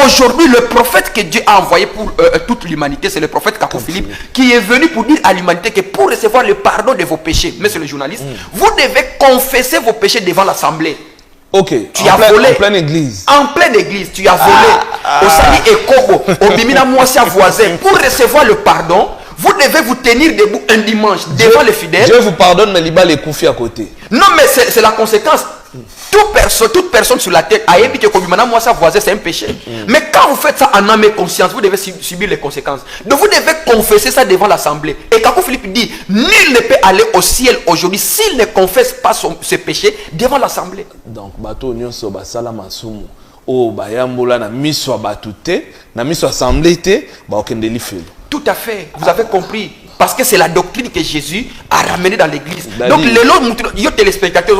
Aujourd'hui, le prophète que Dieu a envoyé pour toute l'humanité, c'est le prophète Kakou Philippe, qui est venu pour dire à l'humanité que pour recevoir le pardon de vos péchés, monsieur le journaliste, vous devez confesser vos péchés devant l'assemblée. Ok, tu as volé. En pleine église. En pleine église, tu as volé. Au Sali et Kobo, au Bimina Moissia voisin, pour recevoir le pardon, vous devez vous tenir debout un dimanche devant les fidèles. Dieu vous pardonne, mais il va les confier à côté. Non, mais c'est la conséquence. Toute personne sur la terre a dit que moi ça voisin c'est un péché. Mais quand vous faites ça en âme et conscience, vous devez subir les conséquences. Donc vous devez confesser ça devant l'assemblée. Et quand Philippe dit, nul ne peut aller au ciel aujourd'hui s'il ne confesse pas ce péché devant l'assemblée. Donc bato nyonso basala masumu o bayambola na miso batute na miso assemblée te ba okendeli felo. Tout à fait, vous avez compris. Parce que c'est la doctrine que Jésus a ramenée dans l'église. Donc, les téléspectateurs,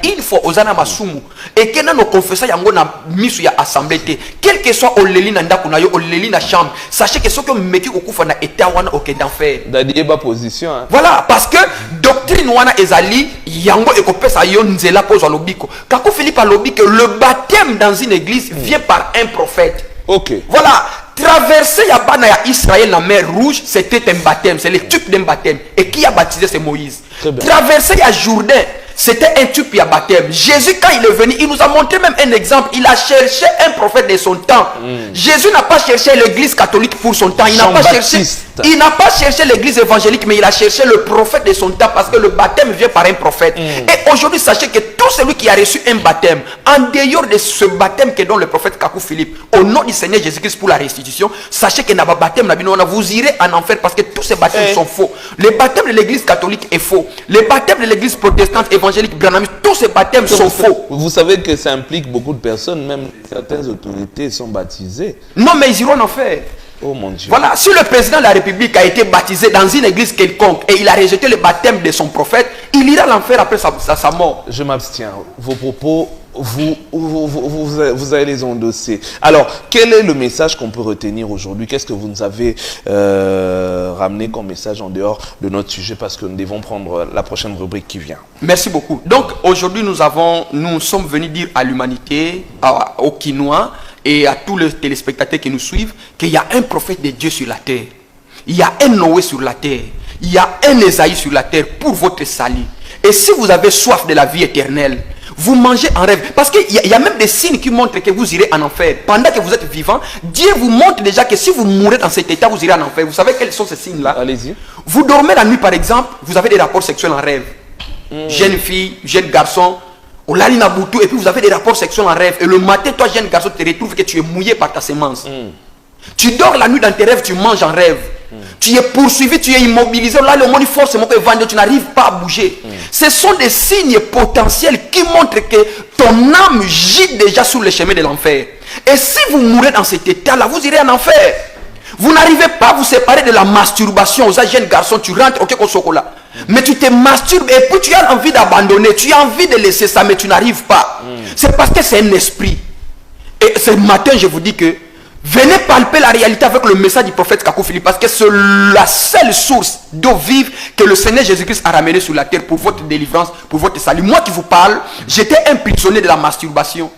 il faut osana masumu. Et que nous confessons yango na misu ya assemblée. Quel que soit oleli na ndako na yo, oleli na chambre, sachez que ce que meki okufa na état wana aucun d'enfer. Dadi eba position. Voilà, parce que doctrine wana ezali yango ekopesa yo nzela pozo lobiko. Kako Philippe a lobi que le baptême dans une église vient par un prophète. OK. Voilà. Traverser Yabana ya Israël la mer Rouge, c'était un baptême, c'est le type d'un baptême. Et qui a baptisé, c'est Moïse. Traverser ya Jourdain, c'était un type de baptême. Jésus, quand il est venu, il nous a montré même un exemple. Il a cherché un prophète de son temps. Jésus n'a pas cherché l'église catholique pour son temps. Il n'a pas cherché l'église évangélique, mais il a cherché le prophète de son temps parce que le baptême vient par un prophète. Et aujourd'hui, sachez que tout celui qui a reçu un baptême, en dehors de ce baptême que donne le prophète Kakou Philippe, au nom du Seigneur Jésus-Christ pour la restitution, sachez que dans le baptême, vous irez en enfer parce que tous ces baptêmes sont faux. Le baptême de l'église catholique est faux. Le baptême de l'église protestante évangélique, branhamiste, tous ces baptêmes sont faux. Vous savez que ça implique beaucoup de personnes, même certaines autorités sont baptisées. Non, mais ils iront en enfer. Oh mon Dieu. Voilà, si le président de la République a été baptisé dans une église quelconque et il a rejeté le baptême de son prophète, il ira à l'enfer après sa mort. Je m'abstiens. Vos propos, vous allez les endosser. Alors, quel est le message qu'on peut retenir aujourd'hui? Qu'est-ce que vous nous avez ramené comme message en dehors de notre sujet? Parce que nous devons prendre la prochaine rubrique qui vient. Merci beaucoup. Donc, aujourd'hui, nous sommes venus dire à l'humanité, aux Quinois, et à tous les téléspectateurs qui nous suivent, qu'il y a un prophète de Dieu sur la terre. Il y a un Noé sur la terre. Il y a un Ésaïe sur la terre pour votre salut. Et si vous avez soif de la vie éternelle, vous mangez en rêve. Parce qu'il y a même des signes qui montrent que vous irez en enfer. Pendant que vous êtes vivant, Dieu vous montre déjà que si vous mourrez dans cet état, vous irez en enfer. Vous savez quels sont ces signes-là? Allez-y. Vous dormez la nuit, par exemple, vous avez des rapports sexuels en rêve. Jeune fille, jeune garçon, on l'a dit Nabutu, et puis vous avez des rapports sexuels en rêve. Et le matin, toi, jeune garçon, tu te retrouves que tu es mouillé par ta sémence. Tu dors la nuit dans tes rêves, tu manges en rêve. Tu es poursuivi, tu es immobilisé. Là, le monde forcément que vendre, tu n'arrives pas à bouger. Ce sont des signes potentiels qui montrent que ton âme gît déjà sur le chemin de l'enfer. Et si vous mourrez dans cet état-là, vous irez en enfer. Vous n'arrivez pas à vous séparer de la masturbation. Aux jeunes garçons, tu rentres au Kékosokola. Mais tu te masturbes et puis tu as envie d'abandonner. Tu as envie de laisser ça, mais tu n'arrives pas. C'est parce que c'est un esprit. Et ce matin, je vous dis que venez palper la réalité avec le message du prophète Kakou Philippe. Parce que c'est la seule source d'eau vive que le Seigneur Jésus-Christ a ramené sur la terre pour votre délivrance, pour votre salut. Moi qui vous parle, j'étais un prisonnier de la masturbation.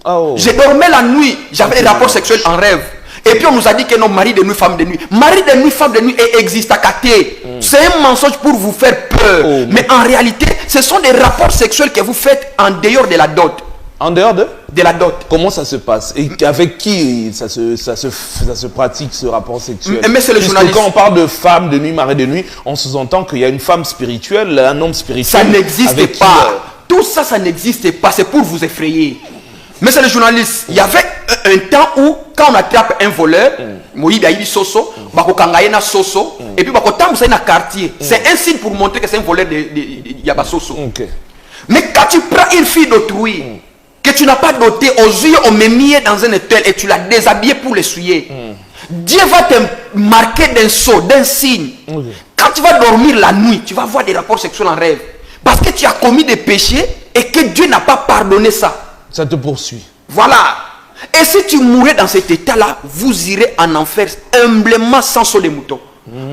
Je dormais la nuit. J'avais des rapports sexuels en rêve. Et puis on nous a dit que non, mari de nuit, femme de nuit. Mari de nuit, femme de nuit existe à Katé. C'est un mensonge pour vous faire peur. Mais en réalité, ce sont des rapports sexuels que vous faites en dehors de la dot. En dehors de la dot. Comment ça se passe? Et avec qui ça se pratique ce rapport sexuel? Mais c'est le journaliste. Quand on parle de femme de nuit, mari de nuit, on sous-entend qu'il y a une femme spirituelle, un homme spirituel. Ça n'existe pas. Tout ça, ça n'existe pas. C'est pour vous effrayer. Mais c'est le journaliste. Il y avait un temps où, quand on attrape un voleur, Moïse a dit Soso, Bakokangayena Soso, et puis Bakotam, c'est un quartier. C'est un signe pour montrer que c'est un voleur de Yaba Soso. Mais quand tu prends une fille d'autrui, que tu n'as pas doté, aux yeux, on met mis dans un étel et tu l'as déshabillé pour l'essuyer, Dieu va te marquer d'un sceau, d'un signe. Quand tu vas dormir la nuit, tu vas avoir des rapports sexuels en rêve. Parce que tu as commis des péchés et que Dieu n'a pas pardonné ça. Ça te poursuit. Voilà. Et si tu mourais dans cet état-là, vous irez en enfer humblement sans saut de mouton.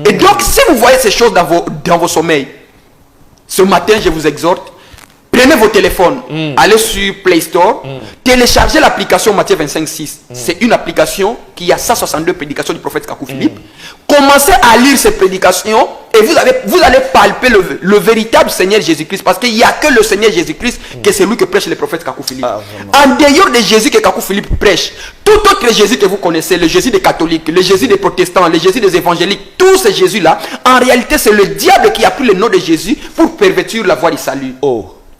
Et donc, si vous voyez ces choses dans vos sommeils, ce matin, je vous exhorte, Prenez vos téléphones, allez sur Play Store, téléchargez l'application Matthieu 25:6. C'est une application qui a 162 prédications du prophète Kakou Philippe. Commencez à lire ces prédications et vous allez palper le véritable Seigneur Jésus-Christ, parce qu'il n'y a que le Seigneur Jésus-Christ que c'est lui que prêche le prophète Kakou Philippe. En dehors de Jésus que Kakou Philippe prêche, tout autre Jésus que vous connaissez, le Jésus des catholiques, le Jésus des protestants, le Jésus des évangéliques, tous ces Jésus-là, en réalité c'est le diable qui a pris le nom de Jésus pour pervertir la voie du salut.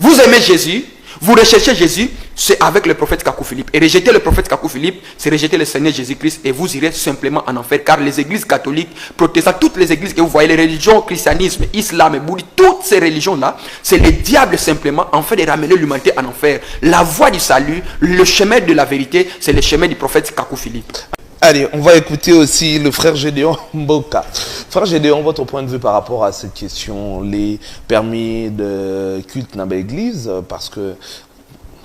Vous aimez Jésus, vous recherchez Jésus, c'est avec le prophète Kakou Philippe. Et rejeter le prophète Kakou Philippe, c'est rejeter le Seigneur Jésus-Christ et vous irez simplement en enfer. Car les églises catholiques, protestantes, toutes les églises que vous voyez, les religions, christianisme, islam, bouddhisme, toutes ces religions-là, c'est le diable simplement en fait de ramener l'humanité en enfer. La voie du salut, le chemin de la vérité, c'est le chemin du prophète Kakou Philippe. Allez, on va écouter aussi le frère Gédéon Mboka. Frère Gédéon, votre point de vue par rapport à cette question, les permis de culte dans l'église, parce que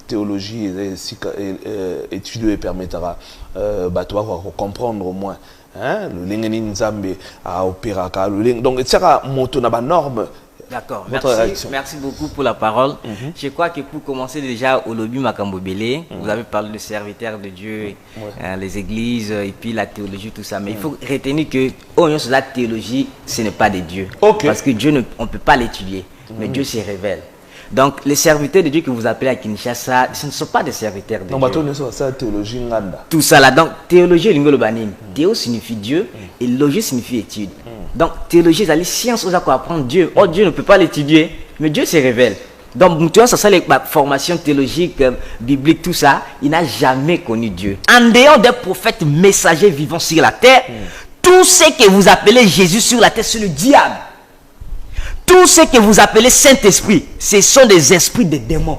théologie étude et permettra de comprendre au moins le lingeni nzambe à opéraka donc c'est ça moto na ba norme. D'accord, merci beaucoup pour la parole. Je crois que pour commencer déjà au lobby Makambobele, vous avez parlé de serviteurs de Dieu, les églises et puis la théologie, tout ça. Mais il faut retenir que la théologie, ce n'est pas de Dieu. Parce que Dieu, on ne peut pas l'étudier, mais Dieu se révèle. Donc les serviteurs de Dieu que vous appelez à Kinshasa, ce ne sont pas des serviteurs de Dieu. Théologie tout ça là, donc théologie, Théo signifie Dieu et logie signifie étude. Donc théologie, c'est la science où on peut apprendre Dieu. Oh, Dieu ne peut pas l'étudier, mais Dieu se révèle. Donc tu vois, ça les formations théologiques, bibliques, tout ça, il n'a jamais connu Dieu. En dehors des prophètes messagers vivant sur la terre, tout ce que vous appelez Jésus sur la terre, c'est le diable. Tout ce que vous appelez Saint-Esprit, ce sont des esprits de démons.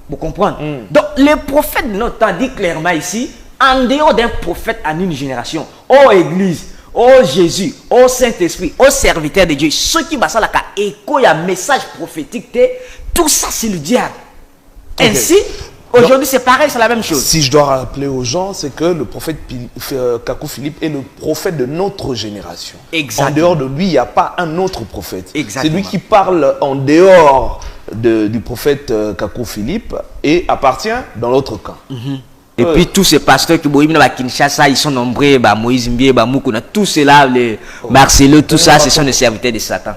Vous comprenez? Donc, le prophète de notre temps dit clairement ici, en dehors d'un prophète en une génération, ô Église, ô Jésus, ô Saint-Esprit, ô serviteur de Dieu, ceux qui passent là, écho, il y a un message prophétique, tout ça c'est le diable. Ainsi, aujourd'hui c'est pareil, c'est la même chose. Si je dois rappeler aux gens, c'est que le prophète Kakou Philippe est le prophète de notre génération. Exactement. En dehors de lui, il n'y a pas un autre prophète. Exactement. C'est lui qui parle en dehors du prophète Kakou Philippe et appartient dans l'autre camp. Et puis tous ces pasteurs qui sont à Kinshasa, ils sont nombreux, Moïse Mbie, Moukona, tous ceux-là, les Marcelo, tout ça, ce sont des serviteurs de Satan.